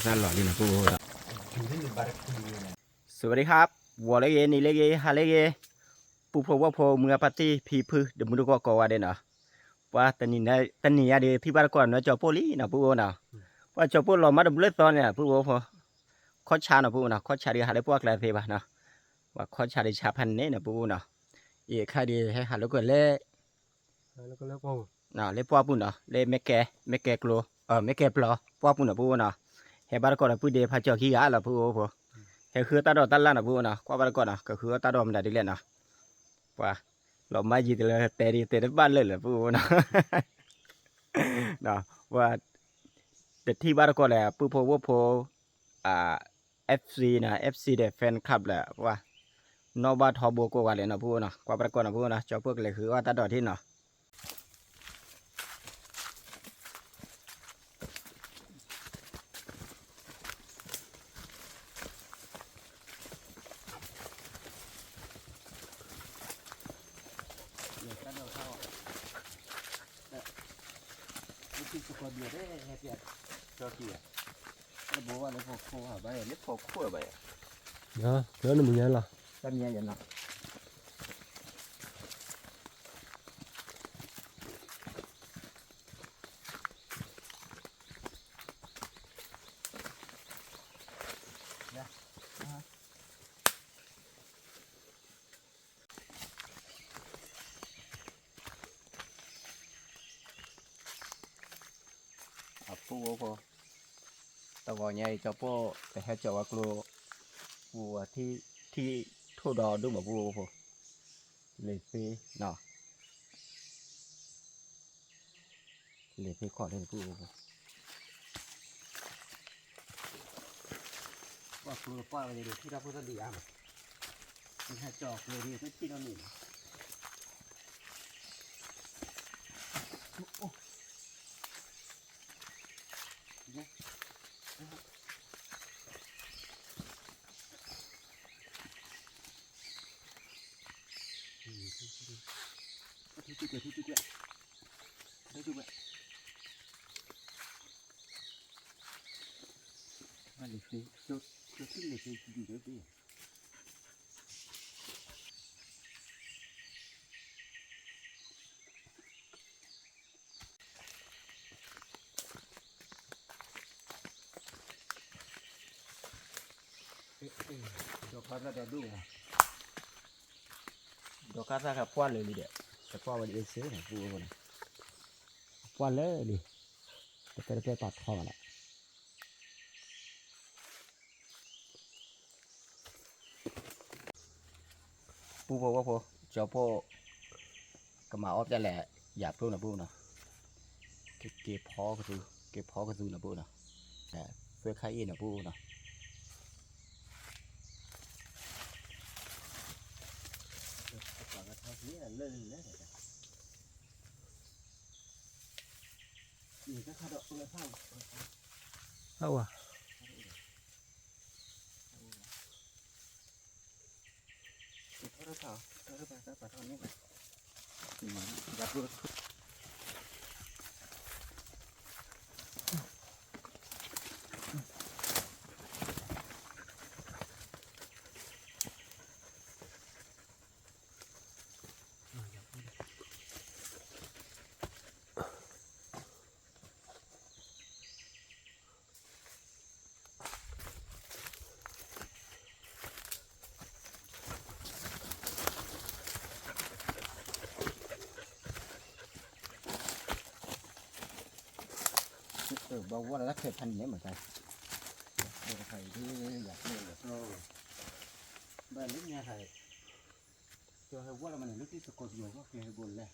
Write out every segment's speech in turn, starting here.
นั่นหล่อดีนะพูสวัสดีครับวัวเล็กนี่เล็กฮาเล็กปูพว่าพอเมื่อปฏิพีพืเดี๋ยวมึงดูก็กว่าเด่นนะว่าตอนนี้อะเดี๋ยวที่บ้านก่อนเนาะจอโปลี่นะพูนะว่าจอโปเรามาดูเลือดตอนเนี่ยพูพอข้อชานะพูนะข้อชาดีหาได้พวกอะไรเทปะนะว่าข้อชาดีชาพันเนี่ยนะพูนะอีกค่าดีให้หาแล้วก็เล่แล้วก็แล้วก็นะเล่พวกพูนะเล่ไม่แก่กลัวไม่แก่ปลอพวกพูนะพูนะให้บ้านก่อนพูเดี๋ยวพาเจ้าขี้ยาละพูพอให้คือตาดอตันล่ะนะพูนะกว่าบ้านก่อนนะก็คือตาดอมได้ดีเลยนะว่าเราไม่ยินเลยแต่บ้านเลยเหรอพูนะนะว่าแต่ที่บ้านก็แหละพูพอว่าพออ่าFC นะ FC เด็กแฟนคลับแหละว่านอบ้าทอโบก็ว่าเลยนะพูนะกว่าบ้านก่อนนะพูนะเจ้าพวกเลยคือว่าตาดอที่เนาะที่สุดเดียวได้แฮปปี้เจ้าที่แล้วบอกว่าเลยพอคู่หาไปเล็บพอคู่ไปเนาะเดี๋ยวมึงยังล่ะตั้งยังยันนะปูพอตะวันใหญ่เจ้าพ่อแต่ให้เจ้าว่ากลัวปูที่ทั่วดอดูมาปูพอเลยไปเนาะเลยไปขอได้ปูพอว่ากลัวป้าไปเลยที่เราพูดกันดีอ่ะมันให้จอกเลยดีไม่ที่เราหนีโอ้เนี่ยทุกๆมันเลยสิจะขึ้นเลยสิดีเลยสิดอกคาราเดดูนะดอกคารากับป้อนเลยดิเด็กแต่ป้อนมันเอเซ่เนี่ยปูคนป้อนเลยดิแต่ไปตัดคอละ ปูพว่าพอเจ้าพ่อกระหม่อมจะแหละหยาบพูดนะพูดนะเก็บพอก็คือนะพูดนะแต่เพื่อใครอีนะพูดนะนี่ก็ขาดเปลือกเอาอ่ะเท่าเท่านี้หยาบพูดบอกว่าเราเคยพันนี้เหมือนกันใครที่อยากบ้านลึกเนี่ยใครเจอว่าเรามันลึกที่สกอตอยู่ก็เคยบนเลย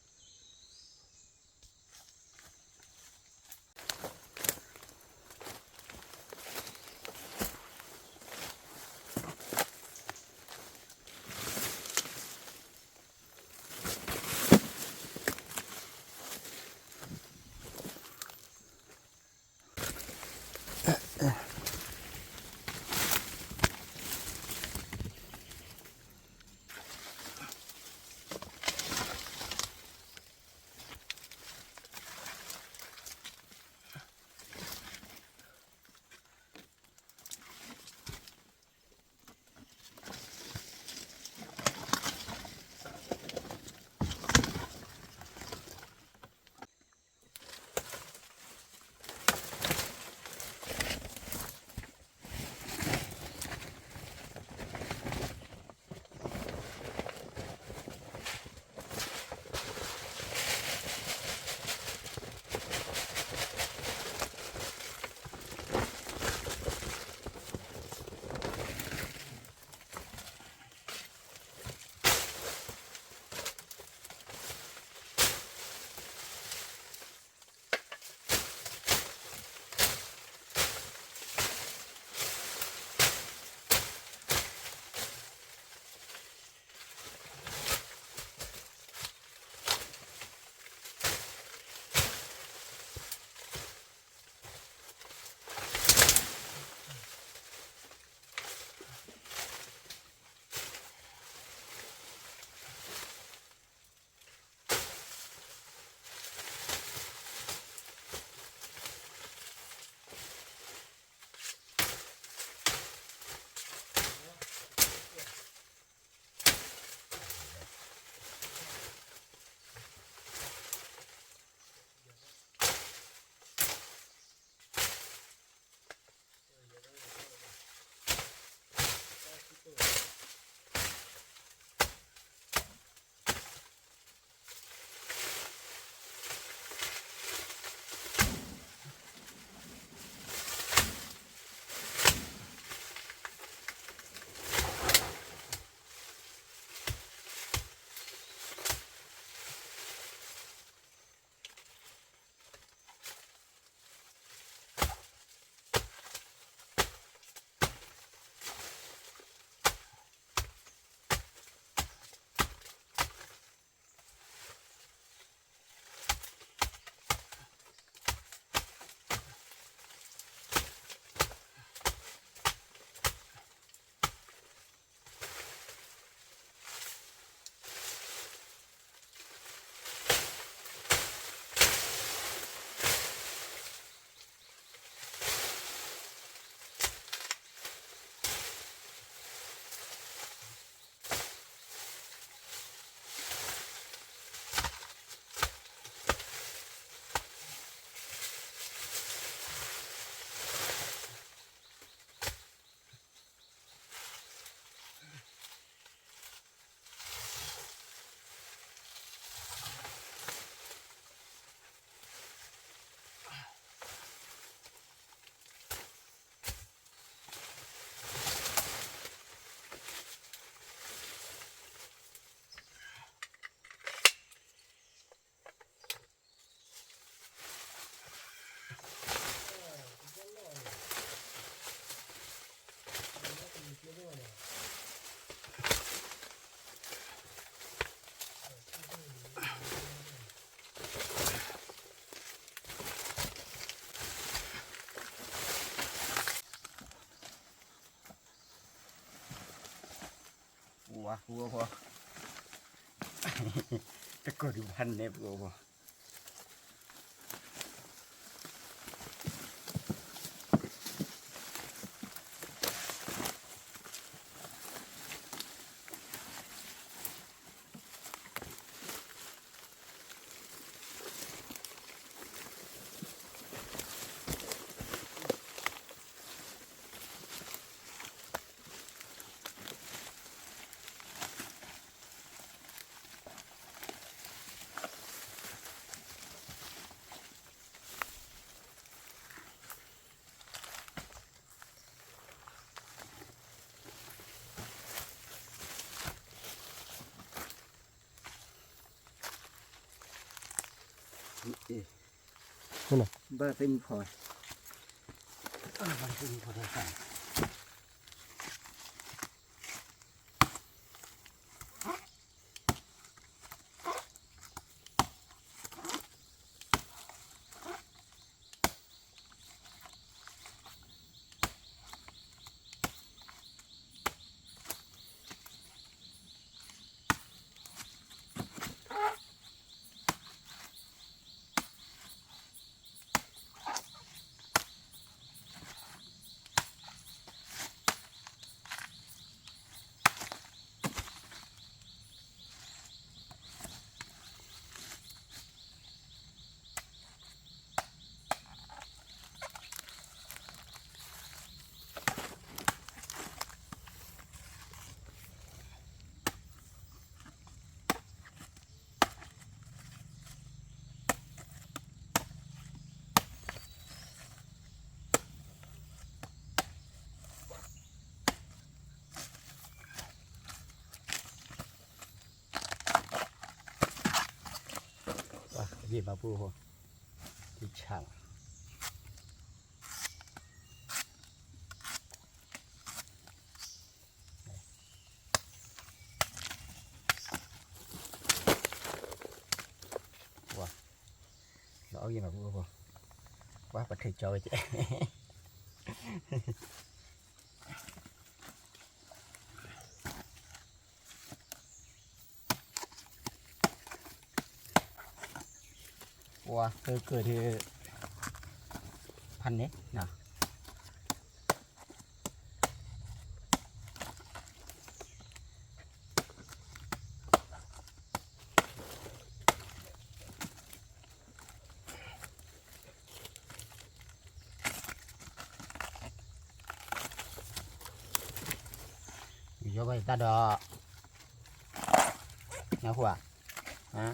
วะปูพอตะกดอยู่พันเนี่ยปูพอนั่นน่ะ บ้าเป็นพอบ้าเป็นพอได้สั่งว่าพี่มาปูพอที่ช่างว่าเราเอาอย่างมาปูพอว่าประเทศจอยเจ๊ว่าเกิดที่พันนี้นะอยู่ไปตาดอนะหัวฮะ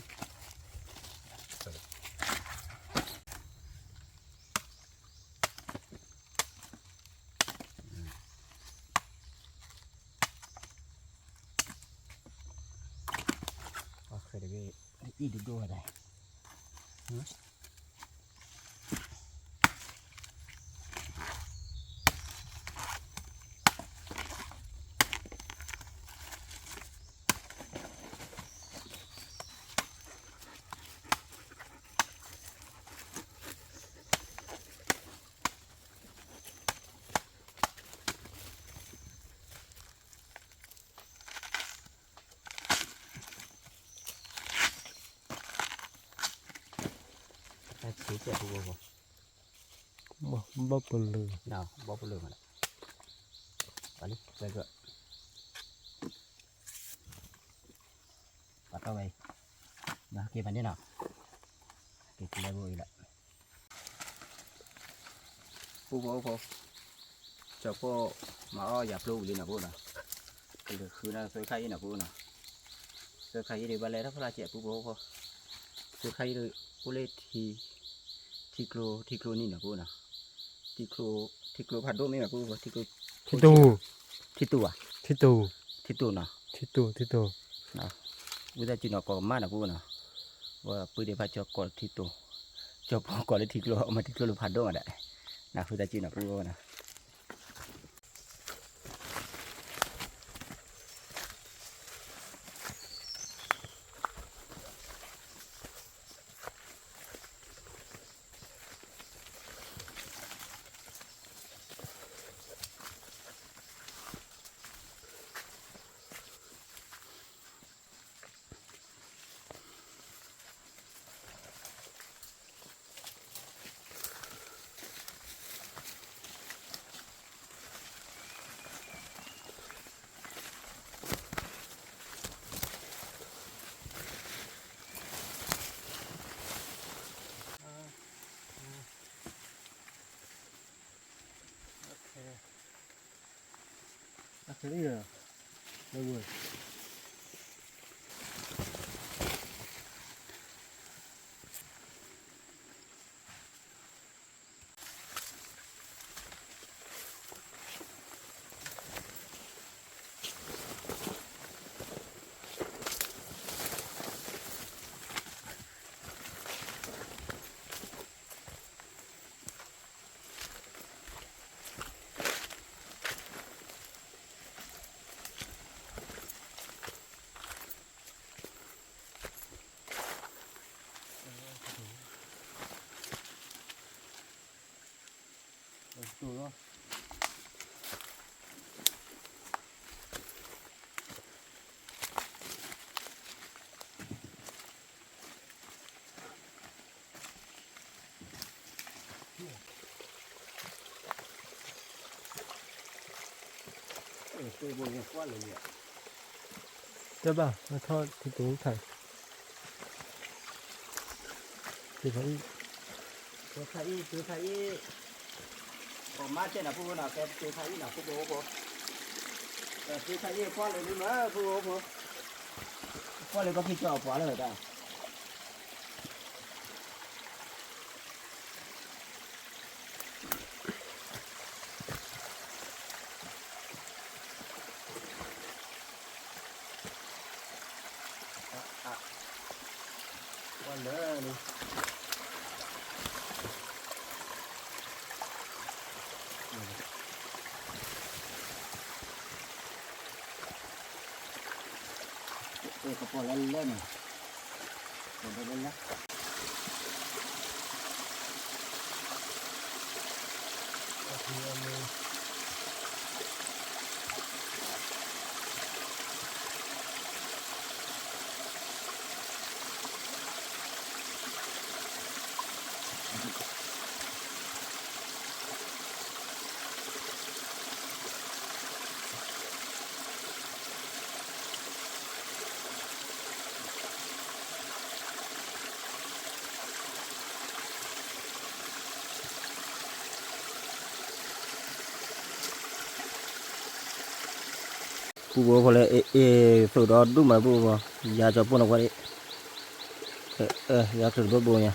เคยได้อีดูดูอะไรสีเจ็บปูบ่บ่ปนเลย เนาะบ่ปนเลยมันไปเลยไปก็ปัดเข้าไปนะเก็บมันนี่เนาะเก็บได้บ่อีกละปูบ่เจ้าพ่อมาอ้ออย่าปลูกเลยนะปูนะคือนะเคยใครนะปูนะเคยใครได้บ้านแล้วถ้าพระเจ้าปูบ่เคยใครเลยปูเลยทีโกรนี่นะปูนะทีโกรผัดโดไม่นะปูทีโกร ที่ตู้ ที่ตัว ที่ตู้ ที่ตัวนะ ที่ตู้ที่ตู้ นะวิธีจีนก็มานะปูนะว่าปืนเดียบจะกอดที่ตัวจะพอกอดเลยทีโกรเอามาทีโกรผัดโดมาได้นะวิธีจีนนะปูนะ cái này là đâu rồi rồi đó tôi buồn quá là gì cho bà nó thôi thì tôi thầy thì phải tôi thấy còn má trên là phụ nào cái tôi thấy là phụ bố tôi thấy qua lại nữa phụ bố qua lại có khi cho quá rồi ta qua nữa đi tôi có bỏ lên lên này bỏ lên lên phụ bố có lẽ phụ đó đúng mà phụ bố giờ cho phụ nó qua đi giờ thử bố nha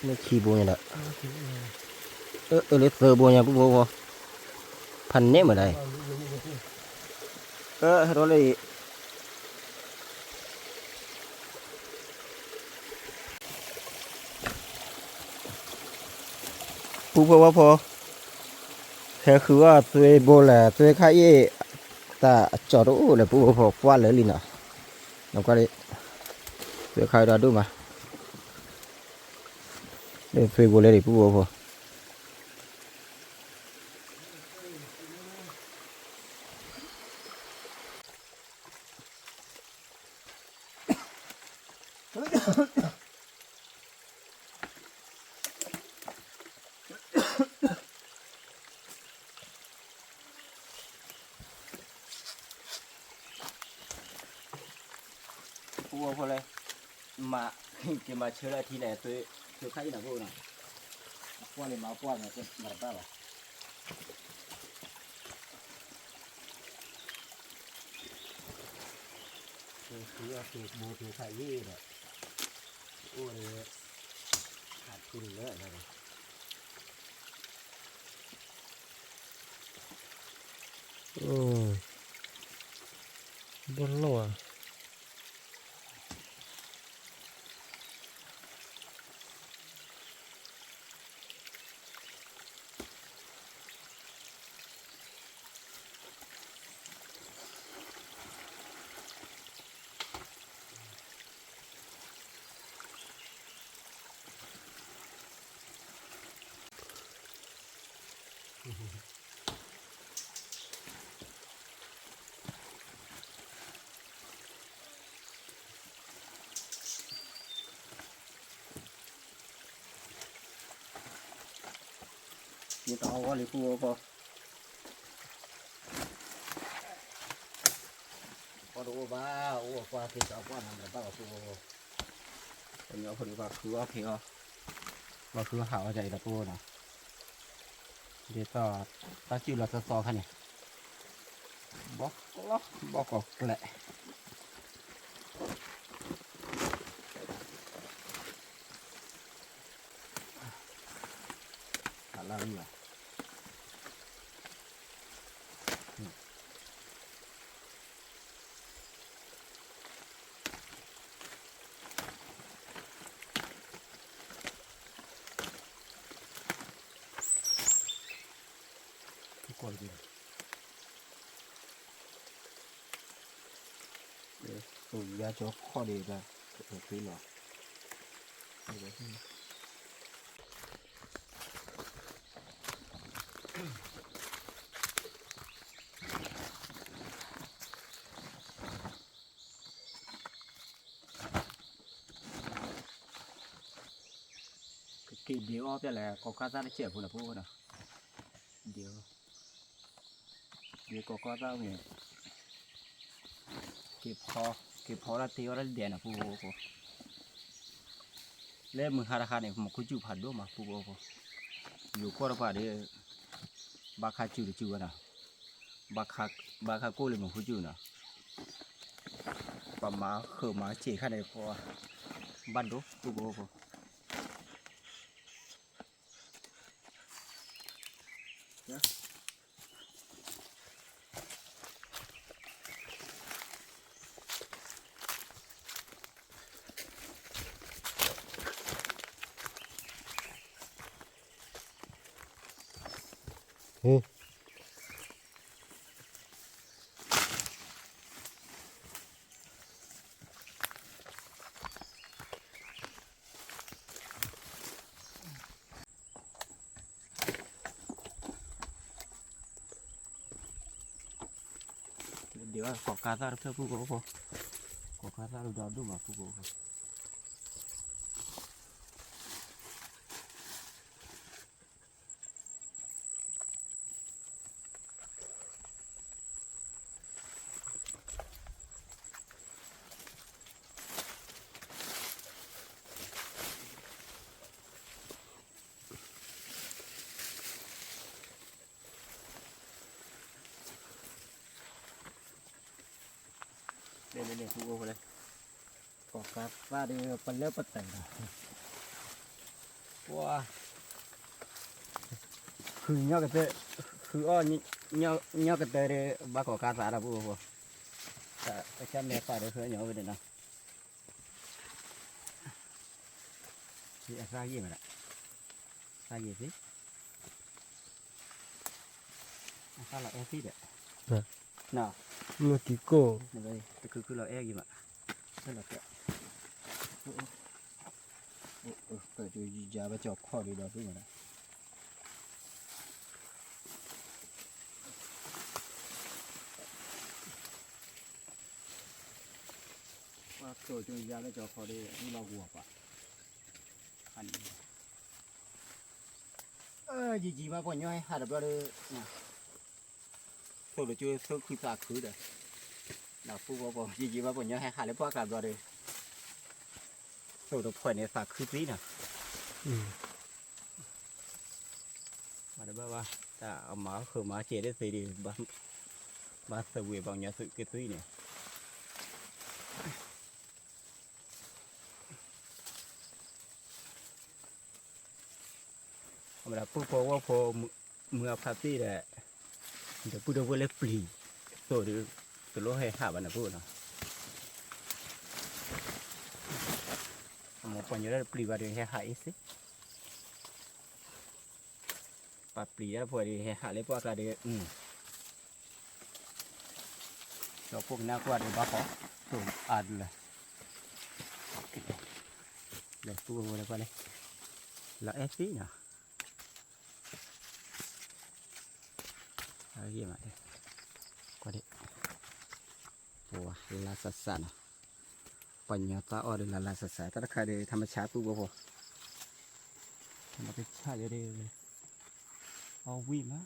nó khi bố nha đó lấy thử bố nha bố phần nếp ở đây đó là phụ thếคือว่าตัวโบแหละตัวข้าเย่แต่จอดโอ้เลยปู่พอกว่าเลยลินะแล้วก็เลยตัวข้าเราดูมาเลยตัวโบเลยปู่พอปู่พอเลยมาจะมาเชื่อทีแรกตัวข้าอยู่ไหนปู่นะป้อนเลยมาป้อนเนี่ยจะมาได้ป่ะคือว่าตัวโบตัวข้าเย่เนี่ยโอ้เลยขาดทุนเลยนะ bốn lỗ à như tao có lý phu có đủ ba ô qua thì tao qua nằm là tao phu còn nhỏ phần qua khứa thì qua khứa hảo chạy là phu nào เดี๋ยวต่อตาจิ๋วเราจะต่อค่ะเนี่ยบอกล็อกบอกออกแหละอะไรอยู่ ทุกคนดีสูยาโจกข้อดีกันเกิดขึ้นหรอกี่เดียวจะแหละก็ข้าจะได้เฉียบคุณนะพูดนะเดียวก็ข้าจะเนี่ยเก็บพอละทีละเดียนะพูดก็เล่มึงหาราคาเนี่ยมันคุยจูบผัดด้วยมาพูดก็อยู่ก็ระบาดเดียบาคาจูนะบาคาโก้เลยมันคุยจูนะปะมาเขมาเจี๋ข้าในพอบ้านดูพูดก็เฮ้ยเดี๋ยวขอกาซาเพื่อพูดก็พอขอกาซาดูดาวดูมาพูดก็เนี่ยพูดก็เลยขอกาซาเดี๋ยวปันเลิกปันแต่งว้าคือเงากันเตะคืออ้อเงากันเตะเดี๋ยวบ้าขอกาซาละพูดก็แต่แค่แม่ฝ่ายเดี๋ยวเพื่อนเงาไปเดี๋ยวนะที่ซายี่มันละซายี่สิซาละเอซี่เด็ดน่ะ เมื่อกี้โก้ นี่เลยแต่คือเราแอกอยู่อ่ะนั่นแหละแกเปิดดูยาไปจอบข้อดีดอด้วยนะว่าตัวจุยาไปจอบข้อดีนี่เราหัวปะอันนี้จีมาปนย่อยหาดับเลยนะตัวเราจุยตัวคือตาคือเด้อเราพูดว่าปนจีมาปนย่อยหาเลยพวกกันเราเลยตัวเราผ่อนในตาคือซีนะ mà đó ba ta ông mở khử mở chế đấy thì đi ba sự việc bằng nhà sự cái túi này mà là phụ mưa phát đi là để phụ đâu lấy pli rồi được từ lúc hay hạ bạn là phụ nào một phần nhớ là pli vào được hay hạ ít xíปัดปลีแล้วพอดีหาเลยพวกอะไรเราพวกนักวาดบ้าขอส่งอ่านเลยเดี๋ยวตัวอะไรไปเลยเราเอฟซีเนาะอะไรอย่างเงี้ยก็ได้โอ้ลาสัสนะปัญญาตาอ่อนลาสัสแต่ถ้าใครได้ธรรมชาติปุ๊บพอธรรมชาติจะได้เอาวิ่งนะ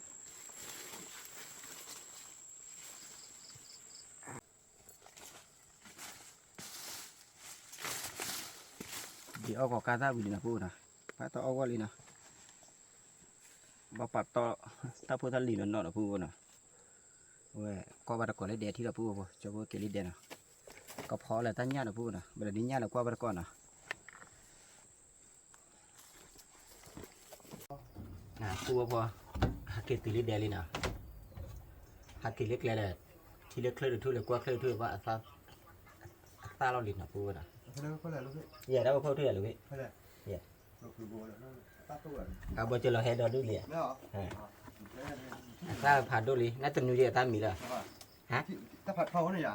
เดี๋ยวเอากอกาซาวิ่งนะพูดนะป้าต้องเอาว่าเลยนะบ บ่ปัดต่อถ้าพูดทะลีนอนๆพูดน่ะเว้ยก็ว่าตะก่อนเลยเดที่เราพูดบ่จะบ่เกลิเดน่ะก็พอแล้วตั้งญาติพูดน่ะบ่ได้ญาติก็ว่าตะก่อนน่ะพูดบ่หาเกติลิเดลิน่ะหาเกลิกเลยที่เล็กเคลื่อนทุเล็กกว่าเคลื่อนทุว่าอัตราเราลินน่ะพูดน่ะ Có lẽ lúc ấy, อย่าได้บ่เข้าเทื่อเลยเว้ย có lẽ. Nó cứ bùa là nó tắt tôi rồi. เอาบ่เจอเราเฮ็ดดอดูเลย Đấy hả? ถ้าผ่านดูลิน่าจะนูเดียตามมีล่ะ Hả? Ta phạt phao này à?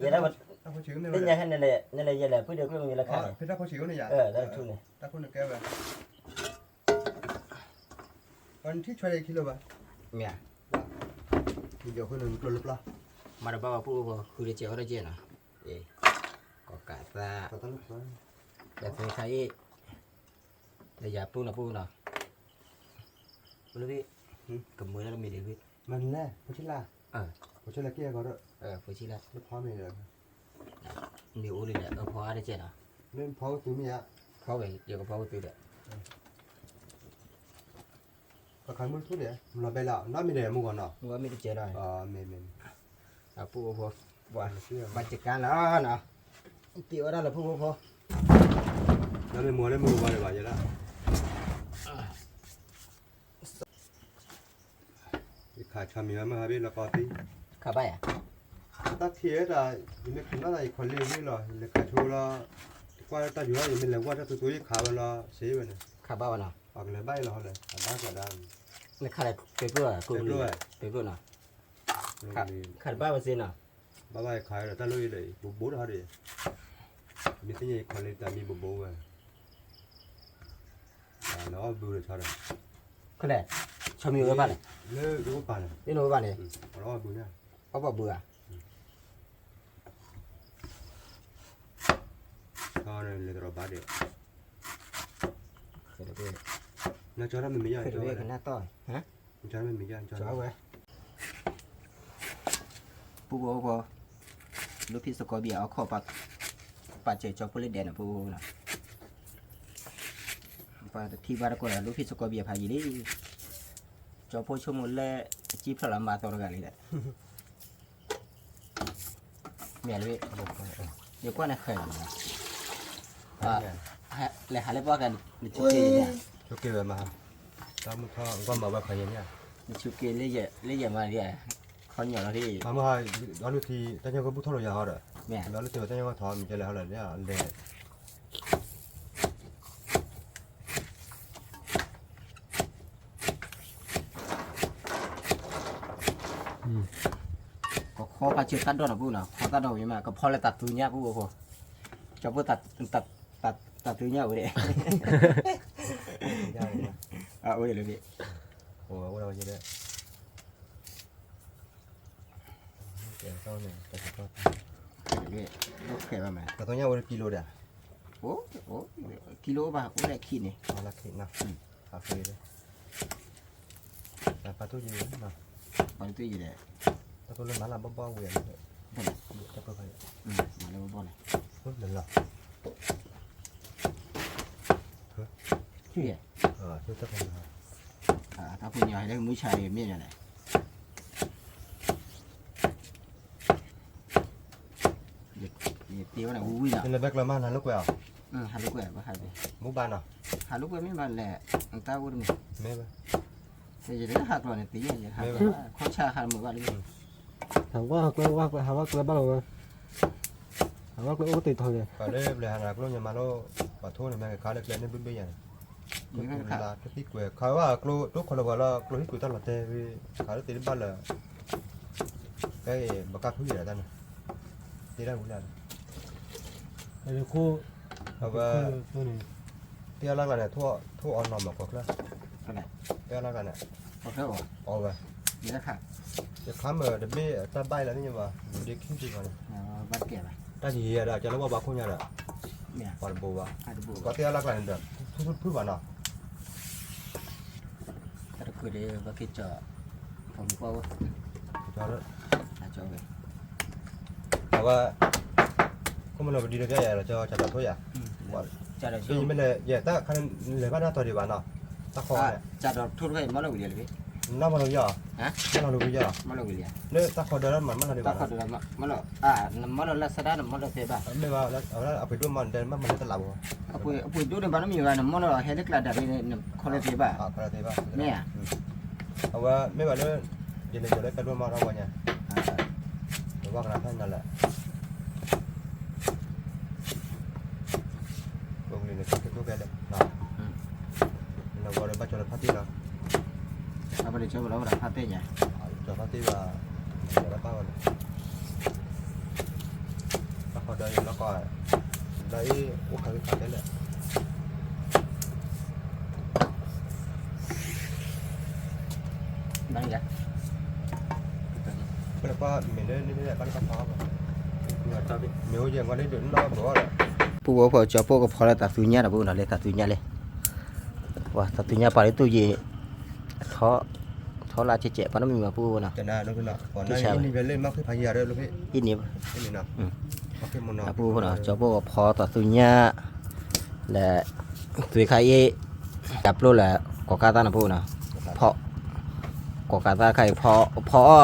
อย่าได้บ่ Ta có chữ này เป็น rồi. ยังนั่นแหละอย่าแหละผู้เดียวก็มีราคา Thế ta có chữ này à? ได้ทุนนี่ Ta có được kêu về. Còn thích chơi đây kilo ba? แม่ Thì giờ có được lột lo. มาดบ่ว่าผู้บ่คือได้เจ้าได้เจ้าน่ะก็กะซะ Có ta lúc đó. แต่เคยใช้แต่อย่าปูนะปูนะรู้พี่กับมือแล้วมีเดี๋ยวพี่ Mình nè, có chữ là. Có chữ là kia có được. ฟูชิละ Lúc phao mình được. มีอู้เลยแหละพอได้เจ้านะ Nên phao từ mình à? พอไปเดี๋ยวก็พอไปเด้อ Có khăn muốn chút đấy. Là bây giờ nó mình để mua còn nào? ว่าไม่ได้เจ้าได้ Mình. ปูพอว่า Kia. บัจัดการแล้วนะเกี่ยวได้แล้วปูพอ Nó mình mua lên mua vào để bảo vậy đó. Khả chăm mình mà biết là có tí. ข้าไปอ่ะ Ta thiệt là mình cũng nói là còn liên với rồi, là cả thu là qua ta chủ yếu mình là qua cho tôi khá là xí vậy này, ข้าบ้านะ hoặc là bay là họ này, bác cả đàn, นี่ข้าได้ไปเพื่อกูไปเพื่อนะข้าบ้าไปสินะ bác bay khai là ta lui để bố bố đó đi, mình thấy như còn liên ta mình bố bố vậy, nó vừa được sao rồi, ข้าได้ชมอยู่กับบ้านเลย lơ đúng không bạn này, นี่หนูบ้านเลย nó vừa nha, เขาบอกเบื่อ cho nên là rồi bác được, เสร็จแล้วพี่ nó cho nó mình mới เสร็จ cho แล้วพี่ này, หน้าต้อยฮะ cho nó mình cho จ้า nó, เว้ยปูพอลูกพี่สกอเบียเอาข้อปัดเจอจอผู้เล่นแดนนะปูนะปัดที่บ้านก็ลูกพี่สกอเบียพายีนี่จอผู้ชมหมดเลยจีบพลังมาตัวกันเลยแหละเมียเลยเดี๋ยวก็น่าเคยนะเลยหาเรื่องว่ากันในชุดเกย์เนี่ย cho kia về mà, tao muốn cho con mở bao khởi nha. ในชุดเกย์เล่ยมาเนี่ยเขาเหนียวแล้วที่ mà hai đó là thì ta nhau có bút thô rồi giờ họ rồi แม่ đó là từ ta nhau có thọ mình chơi lại họ là để ก็ขอพาเชือกตัดดอกนะพูนะขอตัดดอกยังไงก็พอเลยตัดตัวเนี้ยพูพอจะพูตัดตัวเนี้ยเอาเลย เอาเลยพี่ ủa đâu vậy đấy kẹo sau này cái con พี่โอเคป่ะแม่ cái tôi nhau được kilo đấy โอ้กิโลป่ะโอ้ได้ขีดนี่ à là thịt nào cà phê đấy là pha thuốc gì đấy mà บอลตุ้ยอยู่เลย ta tôi lên bán là bông bông vậy ta tôi phải มาเลยบอลเลย hút lần lọ พี่ tôi tất cả ถ้าคุณยายได้มื้อชายเมียอะไรตีว่าไหนอุ้ยน่ะ nên là bác làm ăn là lúc quẹo หาลูกแหวนมาหาไป múc ban nào หาลูกแหวนไม่มาแหละอังตาวุ้นมี mê ba แต่จะได้หักหน่อยเนี่ยตีอย่างหาข้อชาหันมือว่าเลย thằng quá học quá học quá bắt đầu học quá ố tịt thôi còn đây là hàng là lúc nhà mà nó bảo thôi này mẹ khá được lên đến bây giờ มีข้างขา là cái tí quẹo khá quá lúc lúc còn là gọi là lúc hít quẹo ta là tê vì khá được tí đến bao là cái bà cà phê gì là ta này tí ra cũng là đây cô và tôi này tí là này thua on nằm mà có là เท่าไหร่ tí là này พอเท่าไหร่ ồ vậy มีราคา cái khám ở đợt bê ta bay là nhưng mà đi kiếm gì còn บ้านเก็บอ่ะ ta chỉ là cho nó bao không nhà rồi เนี่ย còn bù vào อาจจะบุก có tí là này được phút vào nào ถ้าคุยได้ว่าคิดจะผมก็ cho nó อาจจะไป แต่ว่าก็มันเราไปดีเลยแกlà cho chặt thôi à จะได้ช่ thì วย mình là giờ ta khăn lấy bắt ra thôi đi bạn nào ตะคอ จัดทุกให้มาลงเรียนเลย น้ำมันเราเยอะ ฮะ น้ำมันเราเยอะ มาลงเรียน เนี่ยตะคอเดินมันเราดีก ตา ว่า ขอดูมาลงมาลงลักษณะมาลงเทบ้า ไม่ว่าแล้วเอาไปดูมันเดินมันได้ตลาดบ่ ปุยดูในบ้านมีว่ามาลงเฮลิคลาดารีในคอลเทบ้า ก็ได้บ้าง เนี่ย เอาว่าไม่ว่าเรื่องยินดีจะได้ไปร่วมมาเราวันเนี่ยหรือว่าการท่านนั่นแหละตรงนี้เนี่ยก็แก่เลยนะเราก็ได้ไปจอดพักที่เรา เอาไปเจอแล้วเราพาเต้เนี่ย จอดพักที่ว่าจะได้ป้าวันแล้วก็ได้แล้วก็ได้โอ้ขายได้เลย นั่นไง แล้วก็มีได้นี่แหละก็ได้ป้าแบบมีหัวยังก็ได้เดินรอบตัวเลย ปูพอจะปูก็พอแล้วตัดตุญญาแล้วปูนั่นเลยตัดตุญญาเลยว่าตัดตุญญาไปตู้เย่ท้อลาเจ๊ปนมีมาปูนะ แต่น่าดูนะก่อนหน้านี้เป็นเล่นมากขึ้นพายาด้วยลูกพี่ อีนี่ นี่นะมากขึ้นมันนอน ปูนะจะปูพอตัดตุญญาและตุยไข่เย่จับโลแหละกอกาตานะปูนะเพาะกอกาตาไข่เพาะ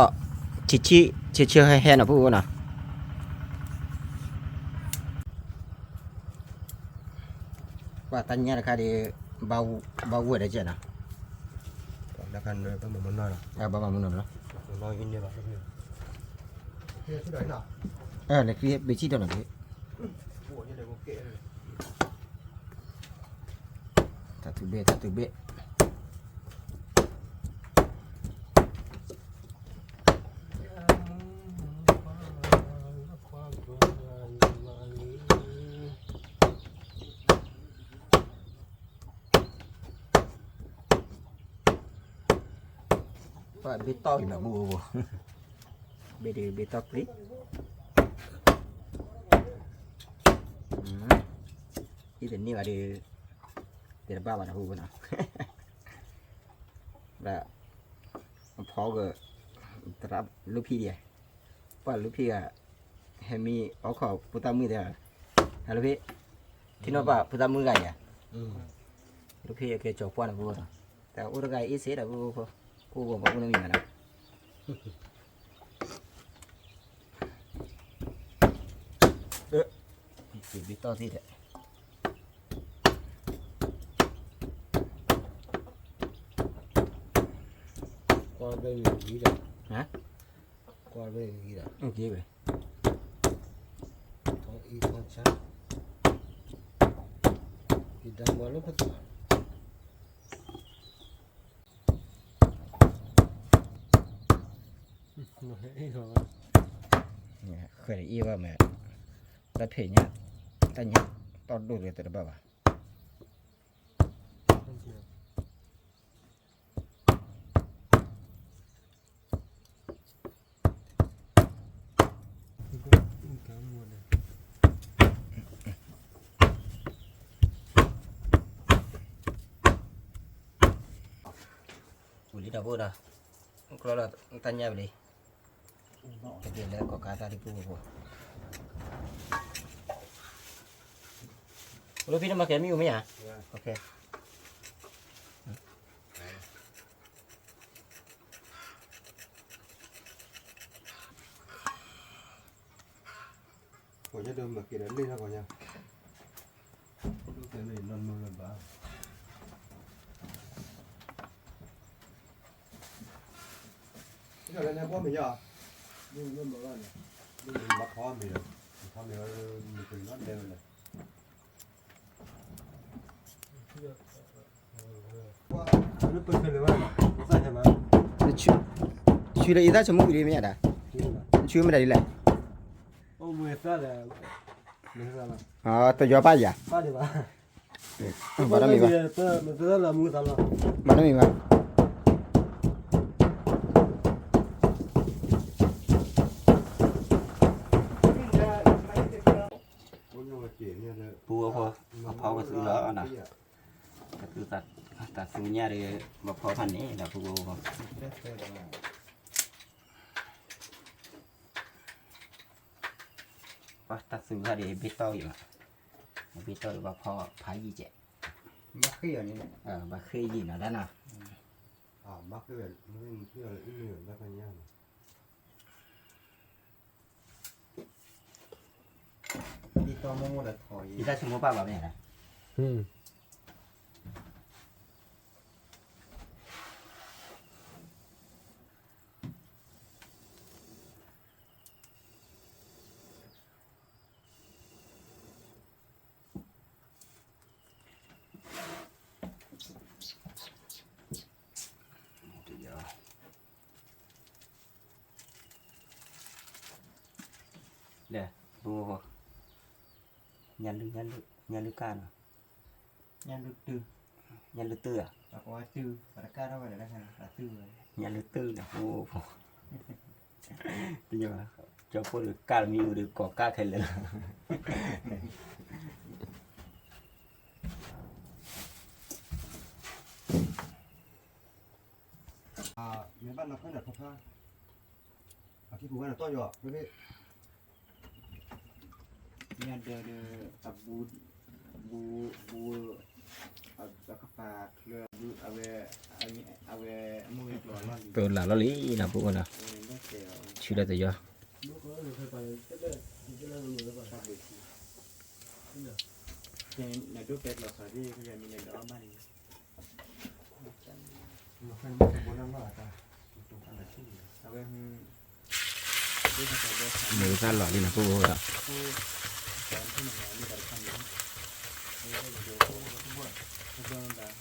ชิให้แห่นะปูนะว่าตัญญาราคาดีเบาวัวได้เจ้านะ แล้วกันเลยเป็นเหมือนมันนอนอ่ะ บ้ามันนั่นเนาะ นอนอินเดียแบบนี้ที่ไหนน่ะ ในคลิปไปชี้ตัวหน่อยพี่ โอ้ยเดี๋ยวโอเคเลย ตัดตุเบะว่าเบตอกแบบบูเบตอกคลิปที่เป็นนี่ว่าเดี๋ยวบ้าวันหูนะแล้วพอก็ตรับลูกพี่เดียว่าลูกพี่อะให้มีเอาขอพุทธมือเดียวฮะลูกพี่ที่น้องว่าพุทธมือไงอ่ะลูกพี่แกจบป้อนบูนะแต่อุตไกอีเสียแต่บูกูบอกว่ากูไม่มีนะสิบิต่อที่เด็ด qua đây mình ghi rồi hả qua đây mình ghi rồi ok vậy có y con chắc thì đang vào lúc hết rồi khởi để yêu vào mẹ ta thể nhá ta nhá to đủ rồi từ đó bảo uli dah bodoh kalau tanya beli jadi lah kok kata di pupu lu pindah pakai miu ya oke Ủa chứ đừng mà kia đến đi ra coi nha. Cái này non mưa là bà. Cái này em có mình nhờ. nhưng mà là Nhưng mình mặc khó mình rồi. Khó mình mình từng nó đều này. nó bên bên này nó sai hả mà chui là ida chấm mui đi mẹ đã chui mới đây lại ô mười ra là mười ra là tôi cho ba giờ ba đi ba bà nó mì mà mình tới là mười ra là bà nó mì mà bùa phô phô cái thứ đó nè cái thứตัดซื้อเนี่ยเลยมาพอพันนี้นะพูว่าตัดซื้อเขาเดี๋ยวเบตออยู่เบตอหรือว่าพอพายยี่เจ mắc khi ở này bà khê gì nó đó nào mắc khi ở khi ở ít nửa ra phải nhau đi to mua là thổi đi ra xem mua ba bảo này này Ừ. nè mua nhân lư can nhân lực tư nhân lư tư à và có tư và ca đâu phải là tư rồi nhân lư tư là mua nhưng mà cho cô được ca miu được có ca thay lên miền Bắc nó khá là khó khăn khi phụ huynh là to nhỏ vớiนี่เดือบูแล้วก็ปลาเรือบูเอาเวมือปลอดมา tôi là nó lý là bố nào ไม่เกี่ยว chưaได้tới giờ Lúc đó thì phải phải cái đây người phải ชอบเวทีในรูปเป็ดเราสาที่เขาจะมีในดอกมัน nó phải mất 4 năm rồi ta tụng ăn là chi เอาเวด้วยภาษาเดิม người ta lọ đi là bố đó ผู้สอนที่หนึ่งมีแต่คำนี้เดี๋ยวผู้เดินแบบ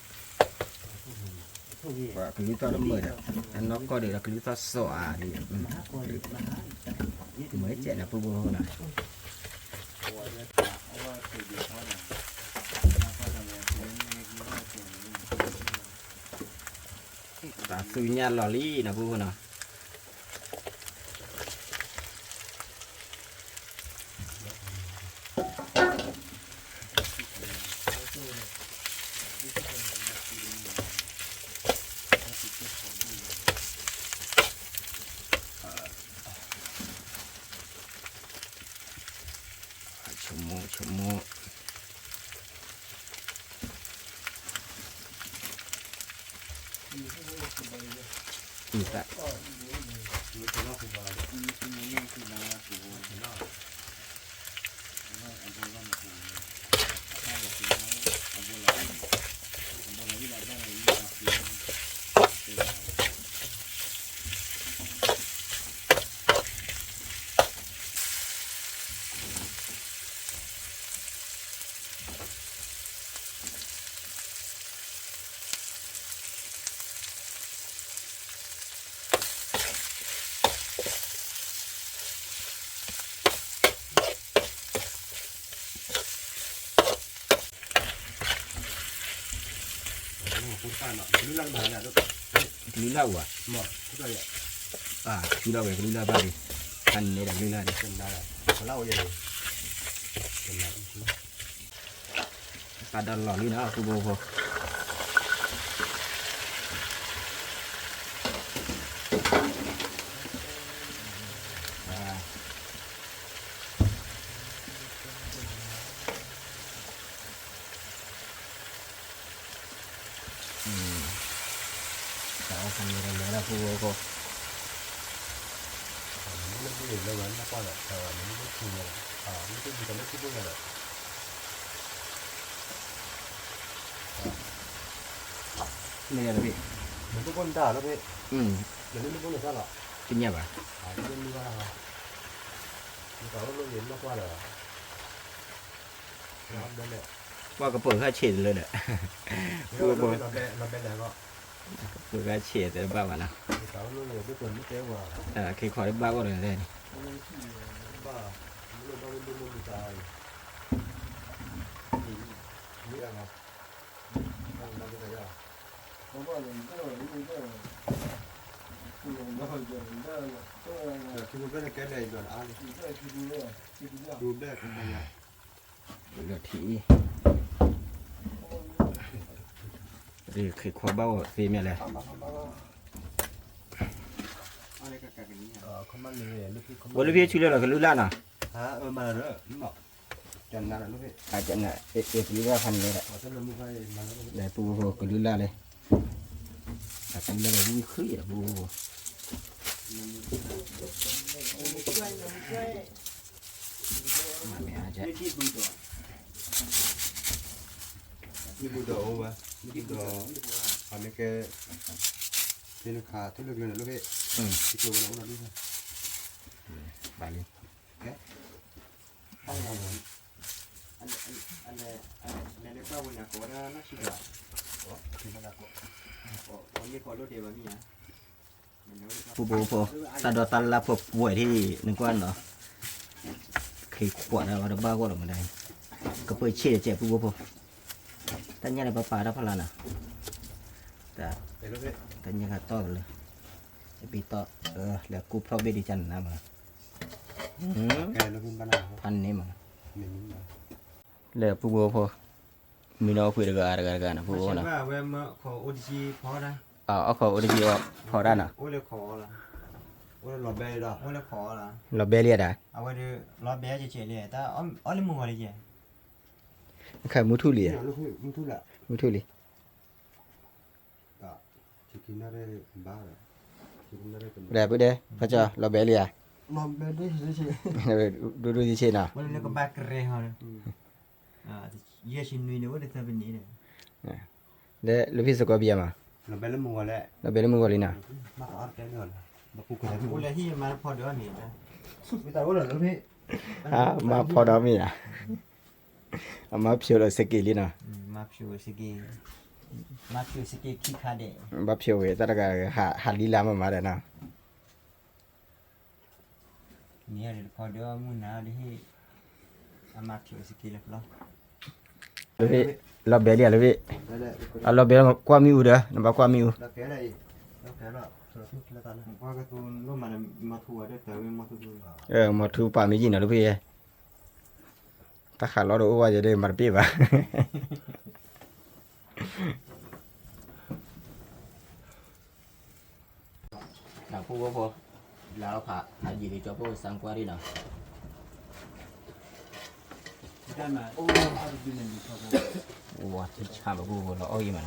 ผู้ที่ và cái lý do nó mời đó nó có được là cái lý do sọ thì มหาคนมหา mới chạy là bố này ตัวเลือดเพราะว่าคือเดียวเขาเนี่ยแล้วก็ทำงานเล่นในที่ว่าเก่ง ta sư nha lọ lý là bố nào chấm mộ ừ tại lý lâu à chú lâu về cái lý lâu ba đi ăn đây là lý lâu đi lâu vậy ta đang lò lý nó cô bố đó thành ra là cô bố nó cái gì đâu nó qua rồi nó cái gì rồi nó cái gì nó cái gì rồi này là gì mình có con đà nó vậy ừ mình nó có được sao ạ kinh nghiệm à nó đi qua mình có nó đến nó qua rồi nó bên này qua cái bờ khai chế rồi đấy nó bên này có bờ khai chế tới bao bạn nào mình có nó nhiều cái tuần nó kéo vào khi khỏi bao con rồi đây ba nó bao nhiêu nó bị dài nghĩ rằng không đang cái này à không bao giờ cái rồi cái rồi nó hơi giờ nó khi mà cái này rồi ăn đùm đây cũng hay à là thị thì khi khoa bao thì mẹ này không ăn gì lúc khi không bố lấy phía chú lên là cái lưỡi lan à mà nữa nó จันนั่นลูกพี่ อาจจะน่ะเอกนี้ว่าพันเลยแหละ ขอต้นมือให้มันแล้ว ได้ปูโหก็ลือละเลยแต่ปูละเลยขึ้นอ่ะปูมาไม่อาจจะ นี่บูโดวะนี่บูโดอันนี้แกเป็นขาทุเรศเลยนะลูกพี่ที่ตัวน้องนั่นลูกพี่ ไปเลย ตั้งเอาอันนี้ก็วันนี้ก็ได้นะชิดาที่มันก็วันนี้ก็รู้เดี๋ยวนี้นะ ปูโบโปตาดอตันละพวกป่วยที่หนึ่งก้อนเหรอเคยขวดแล้วเราบ้าก็หรอมันได้ก็เปิดเชี่ยเจ็บปูโบโปแต่เนี่ยอะไรปลาได้พลานะแต่ เดี๋ยวลูกพี่ แต่เนี่ยก็ต่อเลยไอปีต่อแล้วกูพร้อมเบดิจันนะมา แกลูกพี่บ้านเรา พันนี้มา หนึ่งนะ แล้วปูโบโปมีน้องคุยกันนะปูโบนะ ว่าเวมขออุดจีพอนะ เอาเขาอุดจีว่าพอได้นะ โอ้เลยขอละโอ้เลยหลอดเบย์ละโอ้เลยขอละ เราเบลียดได้ เอาไว้ดูหลอดเบย์จะเฉยเลยแต่อ้อเลยมึงอะไรเจ๊ ใครมุทุลี ลูกพี่มึงทุละ มุทุลี ก็จะกินได้บ้าเลยจะกินได้เป็น แล้วไปเด้พระเจ้าเราเบลีย หลอดเบย์ได้เฉย ดูดีเช่นน่ะ วันนี้ก็แบกเรย์เขาเลยเยอะชิ้นนี้เนี่ยว่าจะทำเป็นนี้เนี่ย แล้วลูกพี่สกอเบียมา หลอดเบย์แล้วมึงอะไร เราเบลีมึงก่อนเลยนะ มาขออัดแกนก่อนมาพูดกัน กูเลยที่มาพอเดี๋ยวนี้นะ ไม่ตายว่าเหรอลูกพี่ มาพอดอมีอ่ะมาเพียวเลยสกิลีนะ มาพิวสกีมาพิวสกีคิคาเดะ มาเพียวเวตระกหาลีลามาเด้นะ เนี่ยเดี๋ยวพอเดี๋ยวมึงนะเดี๋ยวให้มาพิวสกีเลยเหรอ ลูกพี่เราเบลีลูกพี่ ได้เลย เราเบลความมีอูเด้อนำความมีอู แล้วแกได้แล้วแกละสารพิษแล้วตอนนั้น เพราะก็ตัวรู้มันมาทัวร์ด้วยแต่ไม่มาทัวร์ มาทูปามีจีนะลูกพี่ถ้าขาดเราดูว่าจะได้มาปีบ่ะหลังพูดว่าพอแล้วผ่าหายีดีจอพวกสังกวาดีนะ ได้มาโอ้เอาดูหนึ่งดีพอ ว้าที่ชาแบบกูเราอ้อยมัน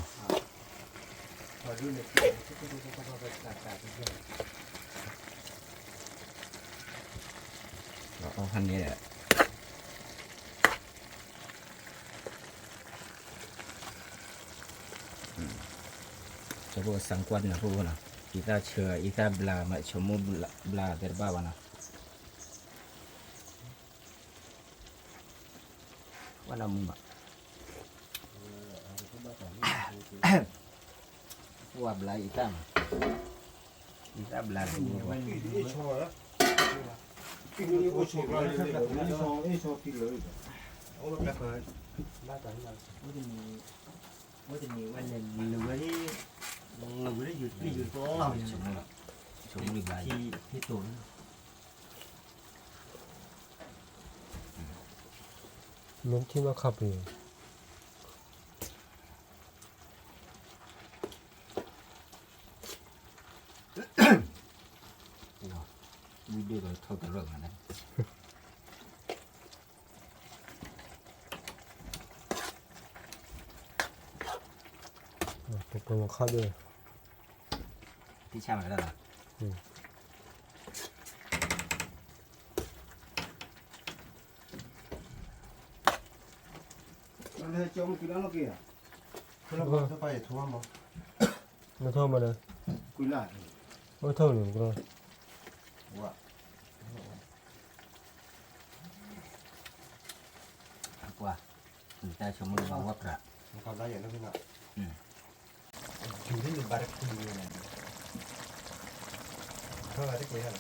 พอดูเนี่ย เราเอาพันนี้แหละจอพวกสังกวานะพวกนะอีตาเชื่ออีตาบลามาชมูบลาเดรบ้าวนะว่าน้ำมึงอ่ะว่าบลาอีตาบลาดูว่า นี่โชว์แล้วนี่ก็โชว์เลยนี่โชว์นี่โชว์กินเลยโอ้แบบเคยบ้าจังเลย ว่าจะมีวันหนึ่งหรือว่าที่หรือว่าอยู่ตัวเรา ชมูบลา ที่ตัว มันที่มาขับเอง วิดีโอเท่ากับเรื่องนั้น ตกลงมาขับเลย ที่ช่างอะไรล่ะ มันเลยจมกินแล้วกี่อ่ะคือเราจะไปทั่วมั้ง ไม่โทษมาเลย กุยล่า ไม่โทษหนึ่งก็ ว่า ว่าแต่ชมูบลาว่าประ มันทำได้อย่างนั้นพี่นะถึงที่หนึ่งบาร์คีเลยนะเท่าไหร่ที่คุยกัน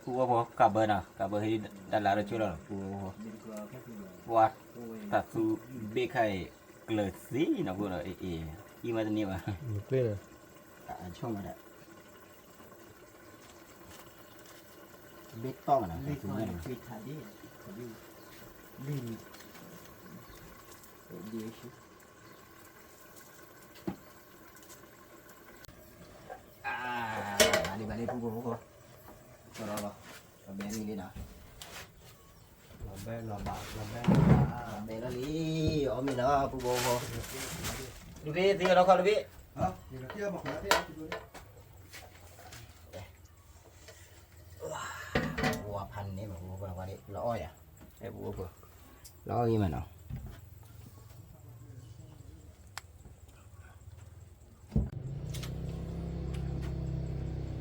กูว่าพอกลับเบอร์นะกลับเบอร์ให้ดันลาเราช่วยเรากูว่าตัดสูเบคไข่เกลือสีนะกูนะอีมาตัวนี้วะ มันเปรี้ยวเลย ช่องมาได้เบคต้องนะ ไม่ คื คว อ ร ไม่ ปิดขาดีดีดีชิ balik balik pukul pukul kalau เราแบ่เราบาเราแบ่ เบลลี่อ๋อมีเนาะผู้โบโบดูพี่ตีเราเข้าดูพี่ ฮะเดี๋ยวเที่ยวบอกนะที่เอาไปดู บัวพันนี่แบบบัวว่าดิละอ้อยอ่ะไอ้บัวบัวละอ้อยมันเนาะ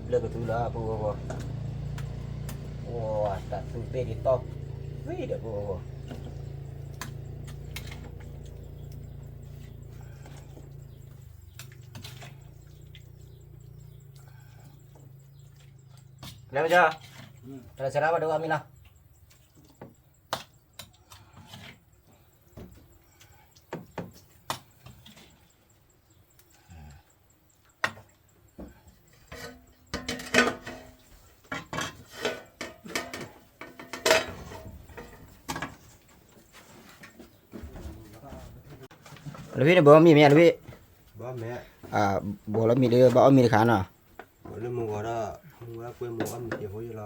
เลิกกับทุละบัวบัวโอ้ตัดสุดเปรี้ยตอกวิ่งเดี๋ยวบัวบัวแล้วจ้าเราจะรับมาดูอามินะลูกพี่เนี่ยบอกมีเมียลูกพี่ บ้าแม่ บอกแล้วมีเด้อบอกมีขาน่ะ เรื่องมึงก็ได้มึงว่าคุยมึงว่ามีเกี่ยวกับอะไร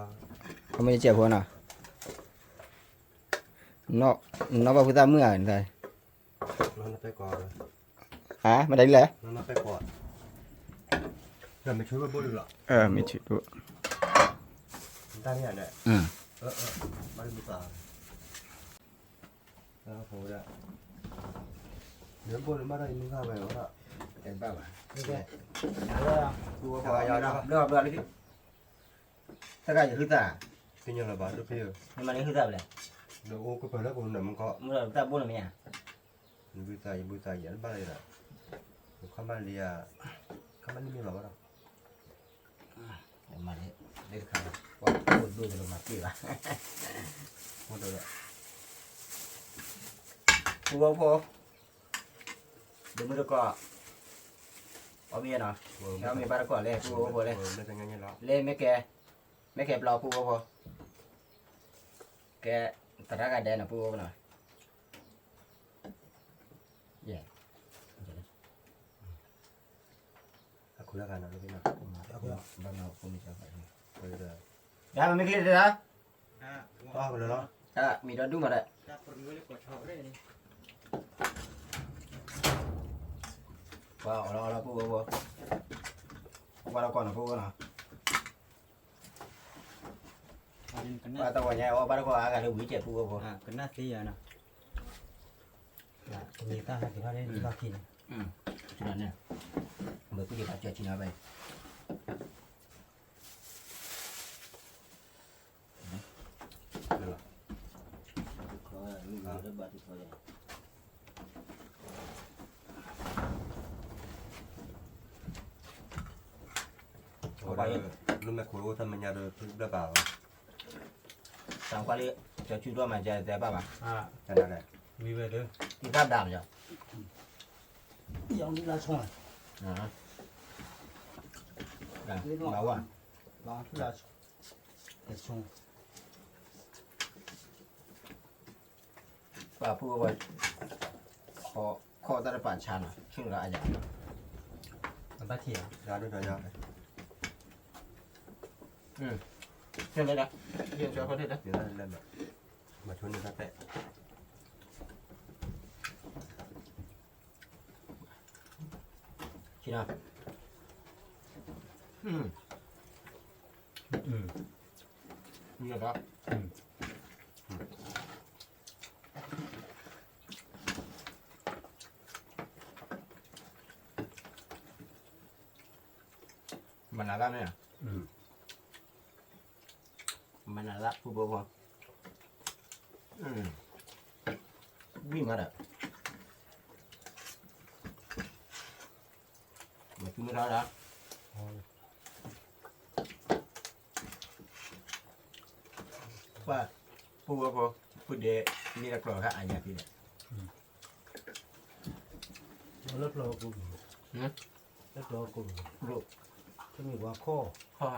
เขาไม่ได้เจ็บหัวน่ะนอกว่าคือตาเมื่อไง นอนไปก่อน ฮะมาได้เลย นอนไปก่อนเราไม่ช่วยกันบุญหรอก ไม่ชิดดู ตั้งเนี่ยเนี่ย อืม มาดูตาแล้วโหดะเดี๋ยวบุญมาได้มึงเข้าไปแล้วล่ะ เห็นป่าวะ นี่แก ดูพอยาวเริ่มเลยพี่ถ้าใครจะคือตา เป็นยังไงบ้างดูพี่ มันนี่คือตาเลย เดี๋ยวโอ้ก็ไปแล้วกูหนุ่มมันก็ เมื่อตาบุญอะไรเนี่ย บูตายยันบ้าเลยนะข้ามันเลียข้ามันนี่มีหรอวะ มาได้ข่าวว่าดูลงมาพี่วะ พูดเลย กูว่าพอเดี๋ยวมึงจะก็เอาเมียเนาะเอาเมียบ้านก่อนเลยกูว่าพอเลย ไม่เป็นไงแล้ว เล่ไม่แก่ปลากูว่าพอแกตะระกาแดนนะกูว่าหน่อยแย่ คุยกันนะพี่นะ บ้านเราคงมีชาวบ้าน คุยเลย ยามันไม่เครียดเลยนะ อ้าวไปเลยเนาะ มีรถดูมาเลย จากคนไม่ได้กดชอบได้นี่ ว้าวเราพูดว่าเราก่อนนะพูดนะ อันนี้กัน ว่า นะ ตัวใหญ่ว่าบ้านเราก็อาการดูวิจิตรพูดว่า กันนะสิอ่ะนะมีตาหาที่ว่าได้ดีกว่ากิน ชุดนั้นเนี่ยเมื่อกี้เราเจอชิ้นอะไร เขาลูกเรือบาดที่เขาเลย รุ่นแม่คุยว่าทำมันยาโดยทุกระเบิด สามควาลีจะชุดว่ามันจะแต่บ้าป่ะ ขนาดไหน มีไว้เด้อ ที่ทับดำจ้ะ ยังนี่ละช่อง มาว่า ลองที่ละแต่ช่อง ป้าพูดว่าข้อตระปานชันชื่ออะไรอย่าง มันบ้าเถียง ยาด้วยยา เช่นไรนะเรียนช่วยเขาได้นะ เดี๋ยวนั่นเล่นแบบมาชนกันแตะ ชินะมีอะไรมันอะไรเนี่ยมันอะไรผู้บอกว่าวิ่งมาเด้อมากินไม่ได้แล้วว่าผู้บอกว่าผู้เดนี่ละกลัวค่ะอันนี้พี่เนี่ย เลิกรอกูเลิกรอกู ลูก จะมีว่าข้อ ข้อ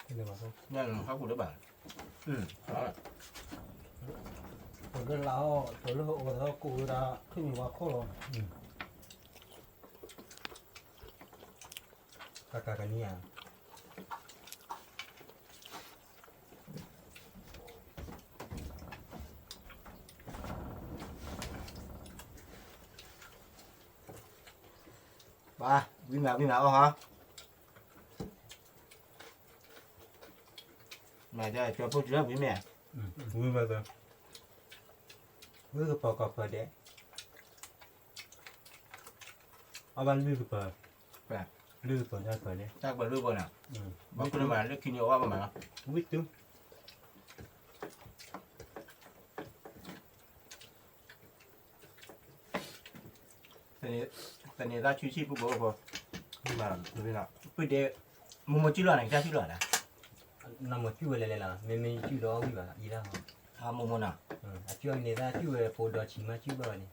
ที่ไหนวะ นั่นเขาพูดได้บ้างข้อ ผมเล่นแล้วผมเล่นโอ้แล้วกูจะขึ้นมีว่าโคตร กากากันเนี่ย ba vi mà ô hả mẹ cho bố chưa với mẹ vui mà rồi vui cái bò cọp rồi đấy ở ban lưu cái bò lưu bò ra bò đấy chắc bà lưu bò nào bà cứ mà lúc khi nhiều quá mà biết chứ tần này ra chú chi bố bố nhưng mà như thế nào bây giờ một chú lợn này ra chú lợn à nằm một chú lên là mình chú đó quý bà gì đó à một nào chú anh này ra chú về phố đó chỉ mà chú bờ này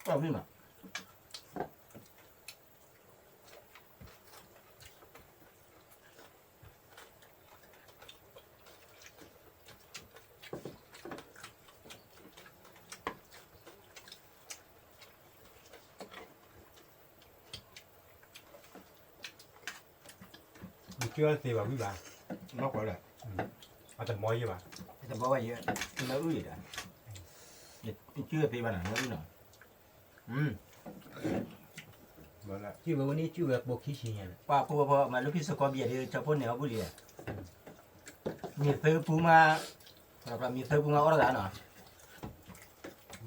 có biết mà chưa thì bảo quý bà nó gọi là ở tầm môi với bà tầm bao nhiêu nó ư gì đó chưa thì bà nào nó ư nào bảo là chú về này chú về bộ khí gì nhỉ qua po mà lúc khi sơ có bia thì cho phun nèo bự đi miệt thơ phú mà hoặc là miệt thơ phú mà ở đó nào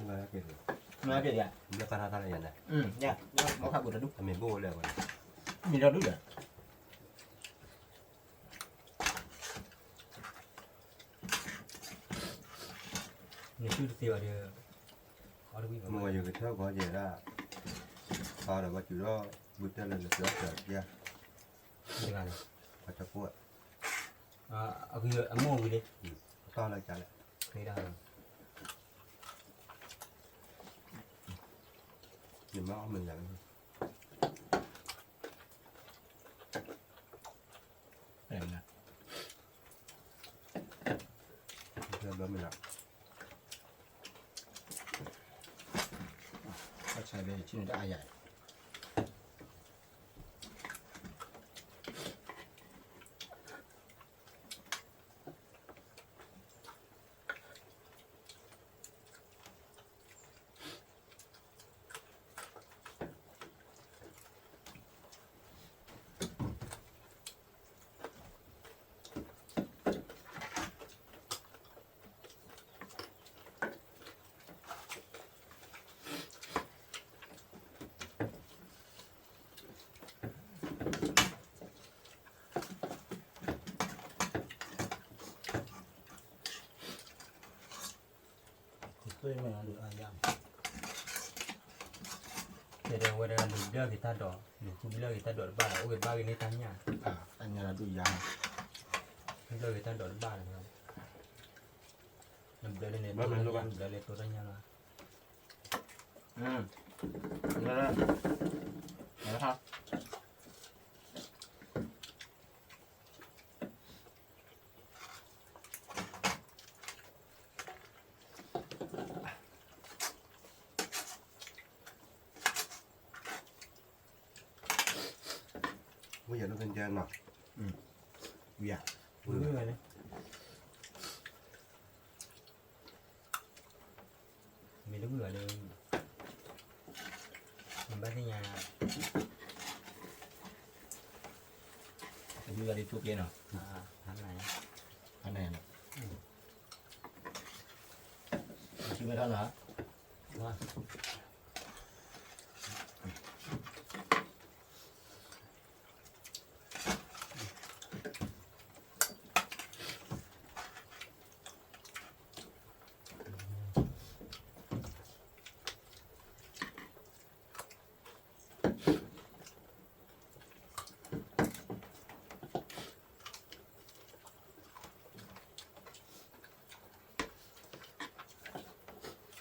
là cái gì nói cái gì à nó phải thay này này nha nó khác bột đúc mình muaเลย mình ra đúc rồi này chú thì ở đây ở đây quý bà mua cái thứ có gì ra sau đó bà chủ đó bứt lên là được rồi kia cái này bà cho cô ở cái mua cái đi to lại trả lại cái đó nhìn nó mình nhận này nè lên đó mình làm có xài về chứ đã ai vậy tôi mà được ai vậy để đâu qua đây là được người ta đỏ được chú biết người ta đỏ ba là ok ba cái này tăng nha anh nhà là đủ già được người ta đỏ ba là không làm đây lên tôi đây lên tôi đây nha là đó đó ha bây giờ nó bên trên mà dạ vui rồi đấy mình đứng ở đây mình bắt cái nhà như là đi chụp kia nào tháng này này chứ mấy thân hả wow.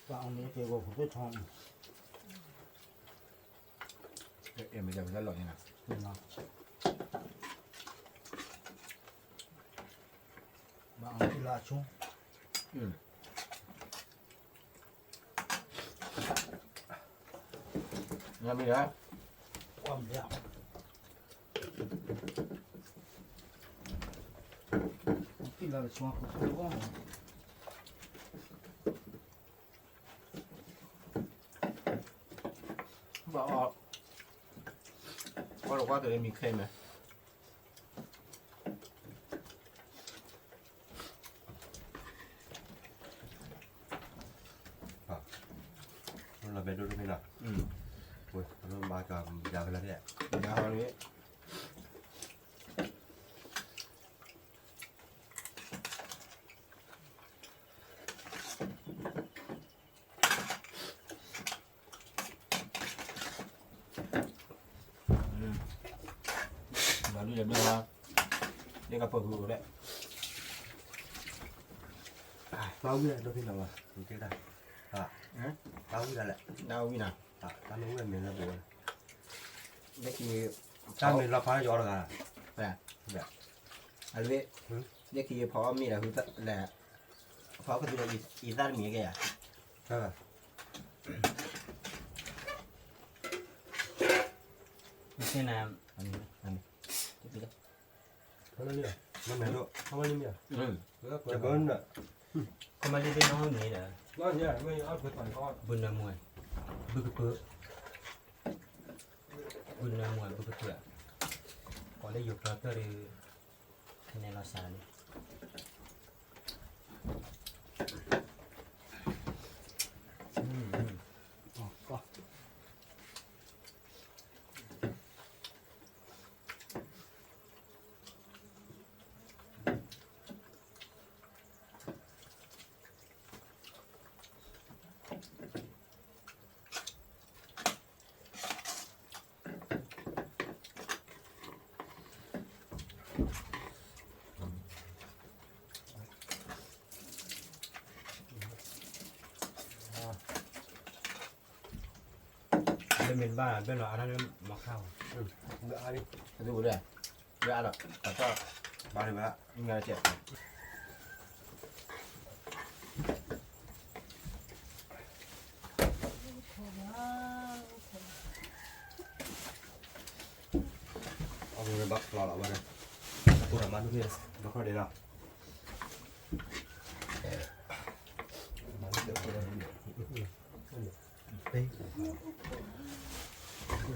và ông ấy kêu của cái thằng em bây giờ rất lỗi như nào nhưng mà và ông ấy là chung nghe mình đó quan điểm khi là chung không có bỏ ก็รู้ว่าตัวเองมีเค็มไหม เราไปดูดูพี่หน่อยโอ้ยเรามากับยาไปแล้วเนี่ย ยาวนี้เราดูเดี๋ยวดูว่าเดี๋ยวก็เปิดหูได้ tao biết đâu khi nào mà mình chơi đây tao biết là ดาววินา tao đúng là mình là bùa เด็กที่ tao mình là phá gió được à อันนี้เด็กที่พอมีแต่คือแหละพอก็คืออีสานมีแกอ่ะ thế à ไม่ใช่น้ อันนี้ nó lên đi nó mệt rồi không ăn đi nhỉ อืม chả bớn nữa ำเขามาได้น้องนี่เด้อ nó như là mấy áo phải toàn con บุญนามวยบึกเปื้อบุญนามวยบึกเปื้อพอได้อยู่ครับก็คือคะแนนเราสาร เป็นบ้านเป็นหรออันนั้นมาเข้า nữa ai đi ดูด้วยเยอะหรอกแต่ก็ ba đi ba มีงานเจ็บ ông người bắt lò lò ba đây tôi làm ăn lúc kia nó khỏi để nào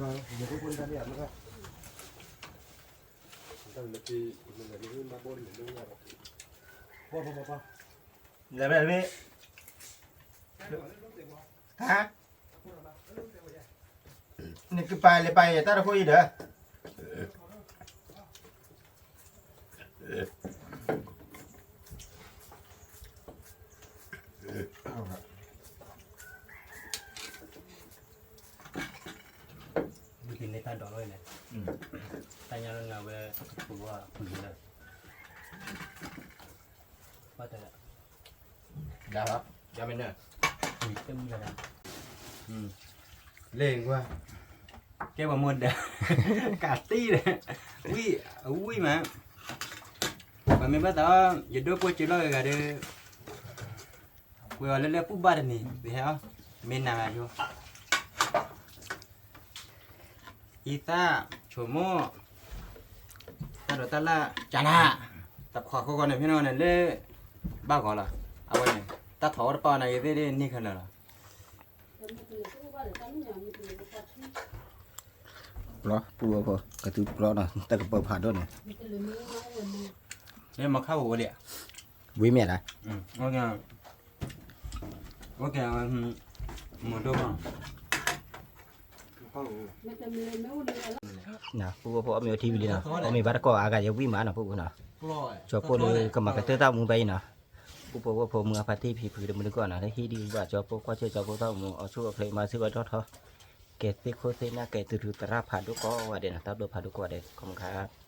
rồi một cái quân ra đẹp nữa tao là thì mình là những ma bôn để nuôi nhau qua แล้วแบบนี้ฮะนี่คือไปเลยไปแต่ละคุยเด้อ bikin netan dong loh ini tanya lo nggak boleh keluar kuliah apa tuh เดี๋ยวครับจะเป็นเนอะ hitam kan lên qua cái bà mua đã cả tí đấy ui ui mà mình bắt đầu giờ đôi bữa chơi lo cả đi vừa lên lên phút ba này thì hả mình nào rồi Ita chomo ta đó ta là chana tập khoa có con này phía nào này lê ba gọi là à vậy này ta thỏ được bao này về đi ni khăn là ปลอปูพอกระตือปลอนะแต่ก็เปิดผ่านด้วยนะ nên mà khâu vào địa วิเมียนะ ok một đôi bằng นะปูพอมีทีวีนะเอามีบัตรก็อากาศจะวิมานะปูนะจอปูเลยก็มากระตือเต้ามึงไปนะปูพอพอมือพาที่ผีผืนมึงก่อนนะถ้าที่ดีว่าจอปูก็เชื่อจอปูเต้ามึงเอาช่วยเพลงมาซื้อไว้ทอดเกตติโคเซน่าเกตตุรุตราผ่านดูก็ว่าเด่นนะตับดูผ่านดูก็ว่าเด่นขอบคุณครับ